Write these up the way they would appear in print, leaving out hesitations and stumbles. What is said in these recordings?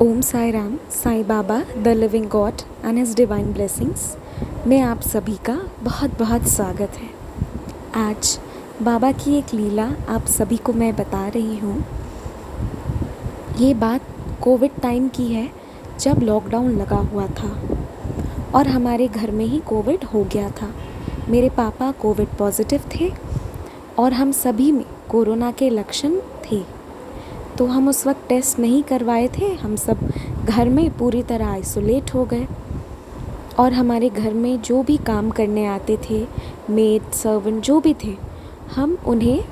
Om Sai Ram, Sai Baba the living God and his divine blessings में आप सभी का बहुत बहुत स्वागत है। आज बाबा की एक लीला आप सभी को मैं बता रही हूँ। ये बात कोविड टाइम की है, जब लॉकडाउन लगा हुआ था और हमारे घर में ही कोविड हो गया था। मेरे पापा कोविड पॉजिटिव थे और हम सभी में कोरोना के लक्षण थे, तो हम उस वक्त टेस्ट नहीं करवाए थे। हम सब घर में पूरी तरह आइसोलेट हो गए और हमारे घर में जो भी काम करने आते थे, मेड सर्वेंट जो भी थे, हम उन्हें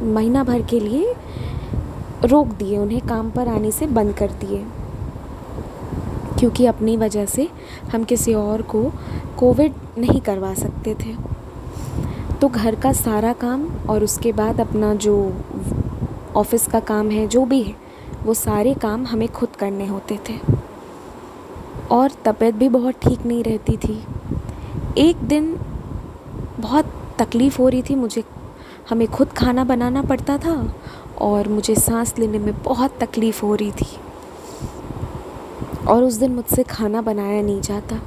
महीना भर के लिए रोक दिए, उन्हें काम पर आने से बंद कर दिए, क्योंकि अपनी वजह से हम किसी और को कोविड नहीं करवा सकते थे। तो घर का सारा काम और उसके बाद अपना जो ऑफिस का काम है, जो भी है, वो सारे काम हमें खुद करने होते थे और तबीयत भी बहुत ठीक नहीं रहती थी। एक दिन बहुत तकलीफ़ हो रही थी मुझे, हमें खुद खाना बनाना पड़ता था और मुझे सांस लेने में बहुत तकलीफ़ हो रही थी और उस दिन मुझसे खाना बनाया नहीं जाता।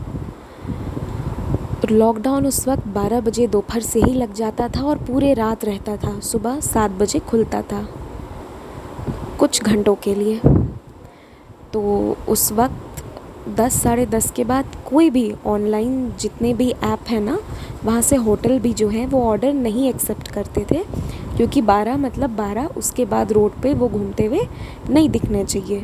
लॉकडाउन उस वक्त 12 बजे दोपहर से ही लग जाता था और पूरे रात रहता था। सुबह 7 बजे खुलता था कुछ घंटों के लिए। तो उस वक्त 10 साढ़े 10 के बाद कोई भी ऑनलाइन जितने भी ऐप हैं ना, वहाँ से होटल भी जो है वो ऑर्डर नहीं एक्सेप्ट करते थे, क्योंकि 12 मतलब 12, उसके बाद रोड पे वो घूमते हुए नहीं दिखने चाहिए,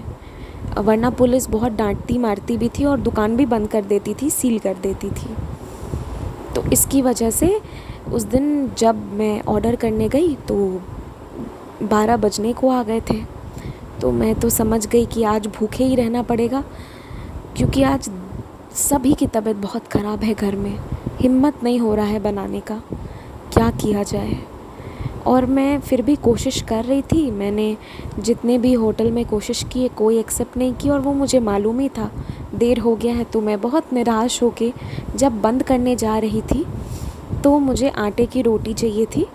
वरना पुलिस बहुत डांटती मारती भी थी और दुकान भी बंद कर देती थी, सील कर देती थी। तो इसकी वजह से उस दिन जब मैं ऑर्डर करने गई तो 12 बजने को आ गए थे। तो मैं तो समझ गई कि आज भूखे ही रहना पड़ेगा, क्योंकि आज सभी की तबीयत बहुत ख़राब है घर में, हिम्मत नहीं हो रहा है बनाने का, क्या किया जाए। और मैं फिर भी कोशिश कर रही थी। मैंने जितने भी होटल में कोशिश की, कोई एक्सेप्ट नहीं की और वो मुझे मालूम ही था देर हो गया है। तो मैं बहुत निराश होके जब बंद करने जा रही थी तो मुझे आटे की रोटी चाहिए थी,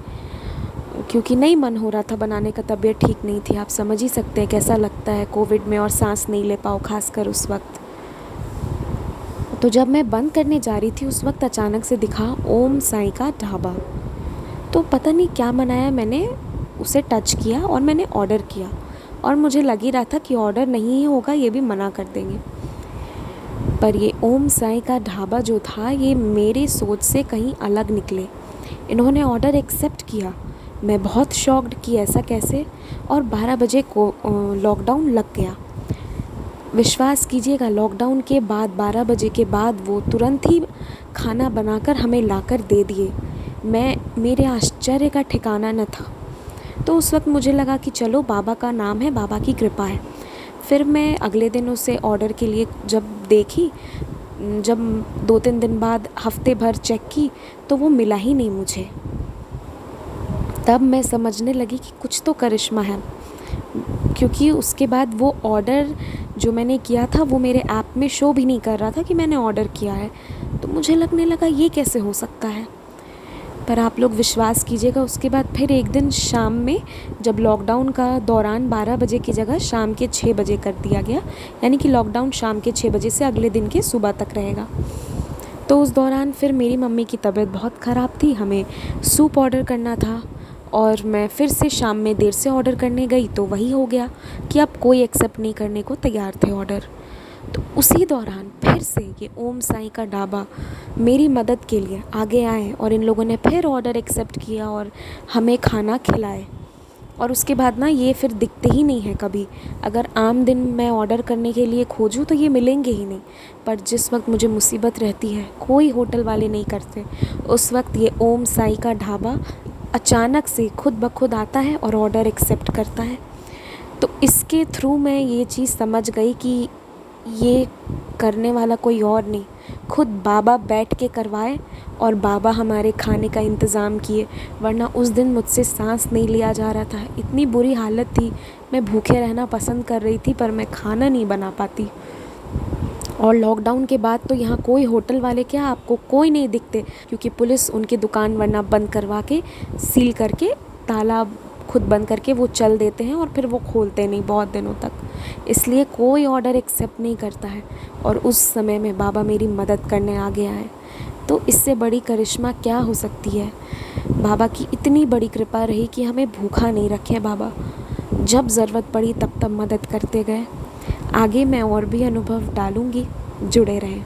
क्योंकि नहीं मन हो रहा था बनाने का, तबीयत ठीक नहीं थी। आप समझ ही सकते हैं कैसा लगता है कोविड में और सांस नहीं ले पाओ, खासकर उस वक्त। तो जब मैं बंद करने जा रही थी, उस वक्त अचानक से दिखा ओम साई का ढाबा। तो पता नहीं क्या बनाया, मैंने उसे टच किया और मैंने ऑर्डर किया और मुझे लग ही रहा था कि ऑर्डर नहीं ही होगा, ये भी मना कर देंगे। पर ये ओम साई का ढाबा जो था, ये मेरी सोच से कहीं अलग निकले। इन्होंने ऑर्डर एक्सेप्ट किया। मैं बहुत शॉक्ड कि ऐसा कैसे, और 12 बजे को लॉकडाउन लग गया। विश्वास कीजिएगा, लॉकडाउन के बाद 12 बजे के बाद वो तुरंत ही खाना बनाकर हमें लाकर दे दिए। मेरे आश्चर्य का ठिकाना न था। तो उस वक्त मुझे लगा कि चलो, बाबा का नाम है, बाबा की कृपा है। फिर मैं अगले दिन उसे ऑर्डर के लिए जब देखी, जब 2-3 दिन बाद हफ्ते भर चेक की, तो वो मिला ही नहीं मुझे। तब मैं समझने लगी कि कुछ तो करिश्मा है, क्योंकि उसके बाद वो ऑर्डर जो मैंने किया था वो मेरे ऐप में शो भी नहीं कर रहा था कि मैंने ऑर्डर किया है। तो मुझे लगने लगा ये कैसे हो सकता है। पर आप लोग विश्वास कीजिएगा, उसके बाद फिर एक दिन शाम में, जब लॉकडाउन का दौरान 12 बजे की जगह शाम के 6 बजे कर दिया गया, यानी कि लॉकडाउन शाम के 6 बजे से अगले दिन के सुबह तक रहेगा। तो उस दौरान फिर मेरी मम्मी की तबीयत बहुत ख़राब थी, हमें सूप ऑर्डर करना था और मैं फिर से शाम में देर से ऑर्डर करने गई तो वही हो गया कि अब कोई एक्सेप्ट नहीं करने को तैयार थे ऑर्डर। तो उसी दौरान फिर से ये ओम साई का ढाबा मेरी मदद के लिए आगे आए और इन लोगों ने फिर ऑर्डर एक्सेप्ट किया और हमें खाना खिलाए। और उसके बाद ना, ये फिर दिखते ही नहीं है कभी। अगर आम दिन मैं ऑर्डर करने के लिए खोजूँ तो ये मिलेंगे ही नहीं, पर जिस वक्त मुझे मुसीबत रहती है, कोई होटल वाले नहीं करते, उस वक्त ये ओम साई का ढाबा अचानक से खुद ब खुद आता है और ऑर्डर एक्सेप्ट करता है। तो इसके थ्रू मैं ये चीज़ समझ गई कि ये करने वाला कोई और नहीं, खुद बाबा बैठ के करवाए और बाबा हमारे खाने का इंतज़ाम किए। वरना उस दिन मुझसे सांस नहीं लिया जा रहा था, इतनी बुरी हालत थी। मैं भूखे रहना पसंद कर रही थी, पर मैं खाना नहीं बना पाती। और लॉकडाउन के बाद तो यहाँ कोई होटल वाले क्या, आपको कोई नहीं दिखते, क्योंकि पुलिस उनकी दुकान वरना बंद करवा के सील करके ताला खुद बंद करके वो चल देते हैं और फिर वो खोलते नहीं बहुत दिनों तक, इसलिए कोई ऑर्डर एक्सेप्ट नहीं करता है। और उस समय में बाबा मेरी मदद करने आ गया है। तो इससे बड़ी करिश्मा क्या हो सकती है। बाबा की इतनी बड़ी कृपा रही कि हमें भूखा नहीं रखे बाबा। जब ज़रूरत पड़ी तब तब मदद करते गए। आगे मैं और भी अनुभव डालूँगी, जुड़े रहें।